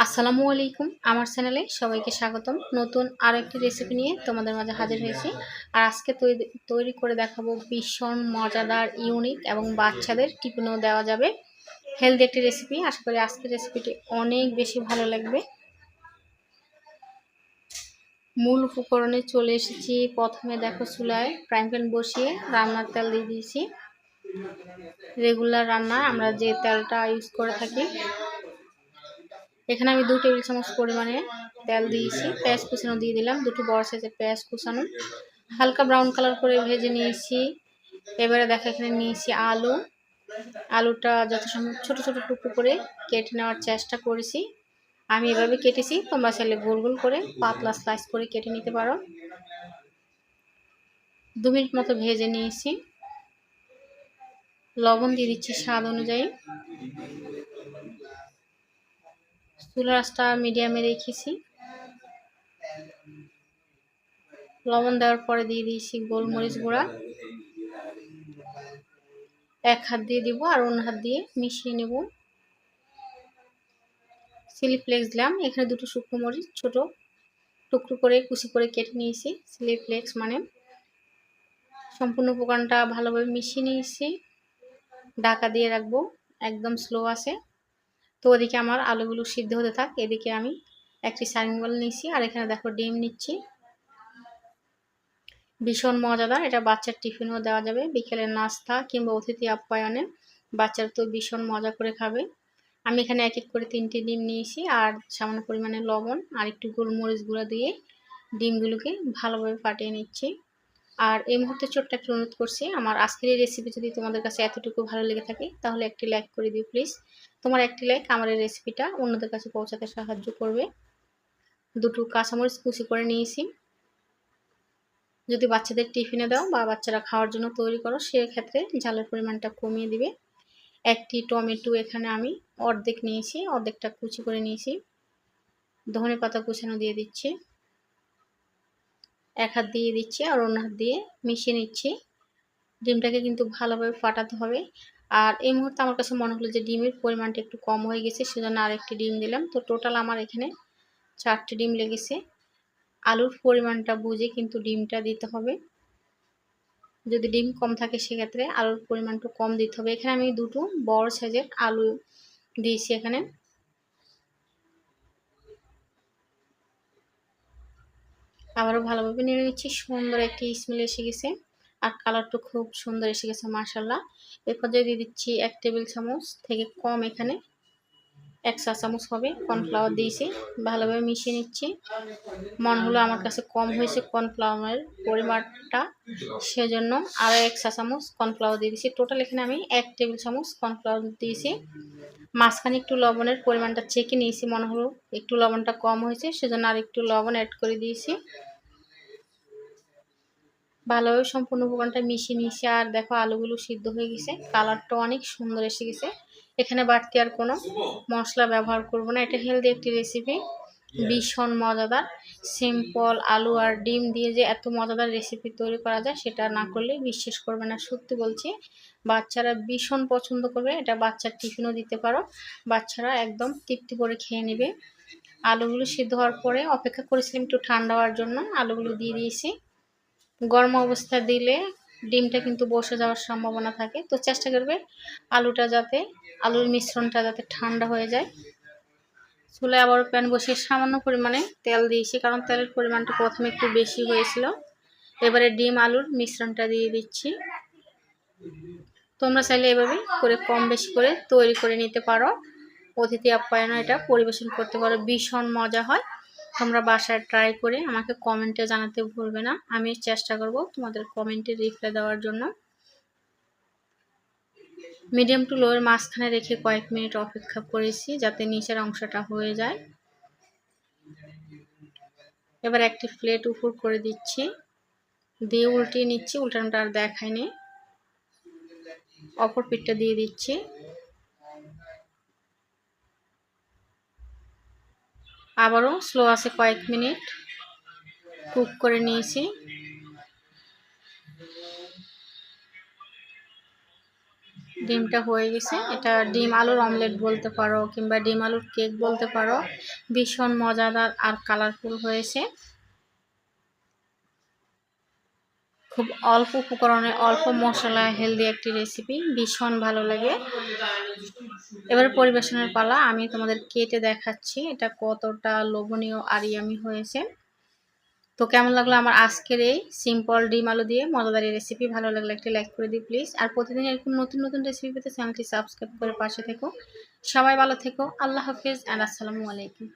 আসসালামু আলাইকুম। আমার চ্যানেলে সবাইকে স্বাগতম। নতুন আরো একটি রেসিপি নিয়ে তোমাদের মাঝে হাজির হয়েছি। আর আজকে তৈরি করে দেখাবো ভীষণ মজাদার, ইউনিক এবং বাচ্চাদের টিফিনেও দেওয়া যাবে হেলদি একটি রেসিপি। আশা করি আজকের রেসিপিটি অনেক বেশি ভালো লাগবে। মূল উপকরণে চলে এসেছি। প্রথমে দেখো চুলায় ফ্রাইং প্যান বসিয়ে রান্নার তেল দিয়ে দিয়েছি। রেগুলার রান্না আমরা যে তেলটা ইউজ করে থাকি। এখানে আমি 2 টেবিল চামচ পরিমাণে তেল দিয়েছি। পেঁয়াজ কুচানো দিয়ে দিলাম, 2টি বড় সাইজের পেঁয়াজ কুচানো, হালকা ব্রাউন কালার করে ভেজে নিয়েছি। এবারে দেখো এখানে নিয়েছি আলুটা যথাসম্ভব ছোট ছোট টুকরো করে কেটে নেওয়ার চেষ্টা করেছি। আমি এভাবে কেটেছি, তোমরা চাইলে গোল গোল করে পাতলা স্লাইস করে কেটে নিতে পারো। 2 মিনিট মতো ভেজে নিয়েছি। লবণ দিয়ে দিচ্ছি স্বাদ অনুযায়ী। চুলার আঁচটা মিডিয়ামে রেখেছি। লবণ দেওয়ার পরে দিয়ে দিয়েছি গোলমরিচ গুঁড়া। এক হাত দিয়ে দিব আর অন্য হাত দিয়ে মিশিয়ে নেব। চিলি ফ্লেক্স দিলাম। এখানে 2টো শুকনো মরিচ ছোট টুকরো করে কুচি করে কেটে নিয়েছি। চিলি ফ্লেক্স মানে। সম্পূর্ণ উপকরণটা ভালোভাবে মিশিয়ে নিয়েছি। ঢাকা দিয়ে রাখবো একদম স্লো আছে। তো ওদিকে আমার আলুগুলো সিদ্ধ হতে থাক, এদিকে আমি একটি সার্ভিং বোল নিয়েছি আর এখানে দেখো ডিম নিচ্ছি। ভীষণ মজাদার, এটা বাচ্চার টিফিনও দেওয়া যাবে, বিকেলের নাস্তা কিংবা অতিথি আপ্যায়নে বাচ্চারা তো ভীষণ মজা করে খাবে। আমি এখানে এক এক করে 3টি ডিম নিয়েছি আর সামান্য পরিমাণে লবণ আর একটু গোলমরিচ গুঁড়া দিয়ে ডিমগুলোকে ভালোভাবে ফাটিয়ে নিচ্ছি। আর এই মুহূর্তে ছোট্ট একটা অনুরোধ করছি, আমার আজকের এই রেসিপি যদি তোমাদের কাছে এতটুকু ভালো লেগে থাকে তাহলে একটি লাইক করে দিও প্লিজ। তোমার একটি লাইক আমার এই রেসিপিটা অন্যদের কাছে পৌঁছাতে সাহায্য করবে। 2টো কাঁচামরিচ কুচি করে নিয়েছি। যদি বাচ্চাদের টিফিনে দাও বা বাচ্চারা খাওয়ার জন্য তৈরি করো সেক্ষেত্রে ঝালের পরিমাণটা কমিয়ে দিবে। একটি টমেটো এখানে আমি অর্ধেক নিয়েছি, অর্ধেকটা কুচি করে নিয়েছি। ধনেপাতা কুচানো দিয়ে দিচ্ছি। এক হাত দিয়ে দিচ্ছি আর অন্য হাত দিয়ে মিশিয়ে নিচ্ছি। ডিমটাকে কিন্তু ভালোভাবে ফাটাতে হবে। আর এই মুহূর্তে আমার কাছে মনে হলো যে ডিমের পরিমাণটা একটু কম হয়ে গেছে, সেজন্য আরেকটি ডিম দিলাম। তো টোটাল আমার এখানে 4টি ডিম লেগেছে। আলুর পরিমাণটা বুঝে কিন্তু ডিমটা দিতে হবে। যদি ডিম কম থাকে সেক্ষেত্রে আলুর পরিমাণটা কম দিতে হবে। এখানে আমি 2টো বড় সাইজের আলু দিয়েছি। এখানে আবারও ভালোভাবে নেড়ে নিচ্ছি। সুন্দর একটি স্মেল এসে গেছে আর কালারটা খুব সুন্দর এসে গেছে মাশাআল্লাহ। এর পর্যায়ে দিয়ে দিচ্ছি 1 টেবিল চামচ থেকে কম, এখানে 1 চা চামচ হবে কর্নফ্লাওয়ার দিয়েছি। ভালোভাবে মিশিয়ে নিচ্ছি। মনে হলো আমার কাছে কম হয়েছে কর্নফ্লাওয়ারের পরিমাণটা, সেজন্য আরও 1 চা চামচ কর্নফ্লাওয়ার দিয়ে দিয়েছি। টোটাল এখানে আমি 1 টেবিল চামচ কর্নফ্লাওয়ার দিয়েছি। মাঝখানে একটু লবণের পরিমাণটা চেকে নিয়েছি, মনে হলো একটু লবণটা কম হয়েছে, সেজন্য আর একটু লবণ অ্যাড করে দিয়েছি। ভালোভাবে সম্পূর্ণ উপকরণটা মিশিয়ে নিয়েছি। আর দেখো আলুগুলো সিদ্ধ হয়ে গেছে, কালারটা অনেক সুন্দর এসে গেছে। এখানে বাড়তি আর কোনো মশলা ব্যবহার করব না। এটা হেলদি একটি রেসিপি, ভীষণ মজাদার। সিম্পল আলু আর ডিম দিয়ে যে এত মজাদার রেসিপি তৈরি করা যায় সেটা না করলে বিশ্বাস করবে না, সত্যি বলছি। বাচ্চারা ভীষণ পছন্দ করবে। এটা বাচ্চার টিফিনও দিতে পারো, বাচ্চারা একদম তৃপ্তি করে খেয়ে নেবে। আলুগুলো সিদ্ধ হওয়ার পরে অপেক্ষা করেছিলাম একটু ঠান্ডা হওয়ার জন্য, আলুগুলো দিয়ে দিয়েছি। গরম অবস্থায় দিলে ডিমটা কিন্তু বসে যাওয়ার সম্ভাবনা থাকে, তো চেষ্টা করবে আলুর মিশ্রণটা যাতে ঠান্ডা হয়ে যায়। চুলায় আবার প্যান বসিয়ে সামান্য পরিমাণে তেল দিয়েছি, কারণ তেলের পরিমাণটা প্রথমে একটু বেশি হয়েছিল। এবারে ডিম আলুর মিশ্রণটা দিয়ে দিচ্ছি। তোমরা চাইলে এভাবে করে কম বেশি করে তৈরি করে নিতে পারো, অতিথি আপ্যায়নে এটা পরিবেশন করতে পারো, ভীষণ মজা হয়। তোমরা বাসায় ট্রাই করে আমাকে কমেন্টে জানাতে ভুলবে না, আমি চেষ্টা করব তোমাদের কমেন্টে রিপ্লাই দেওয়ার জন্য। মিডিয়াম টু লোয়ের মাঝখানে রেখে কয়েক মিনিট অপেক্ষা করেছি যাতে নিচের অংশটা হয়ে যায়। এবার একটি প্লেট উপর করে দিচ্ছি, দিয়ে উল্টিয়ে নিচ্ছি। উল্টানোটা আর দেখায়নি। অপর পিঠটা দিয়ে দিচ্ছি। আবারও স্লো আছে কয়েক মিনিট কুক করে নিয়েছি। ডিমটা হয়ে গেছে। এটা ডিম আলুর অমলেট বলতে পারো কিংবা ডিম আলুর কেক বলতে পারো। ভীষণ মজাদার আর কালারফুল হয়েছে। খুব অল্প উপকরণে অল্প মশলায় হেলদি একটি রেসিপি, ভীষণ ভালো লাগে। এবার পরিবেশনের পালা। আমি তোমাদের কেটে দেখাচ্ছি এটা কতটা লোভনীয় আর ইয়ামি হয়েছে। তো কেমন লাগলো আমার আজকের এই সিম্পল ডিম আলু দিয়ে মজাদার এই রেসিপি? ভালো লাগলে একটি লাইক করে দিই প্লিজ। আর প্রতিদিন এরকম নতুন নতুন রেসিপি পেতে চ্যানেলটি সাবস্ক্রাইব করে পাশে থেকো। সবাই ভালো থেকো। আল্লাহ হাফিজ অ্যান্ড আসসালামু আলাইকুম।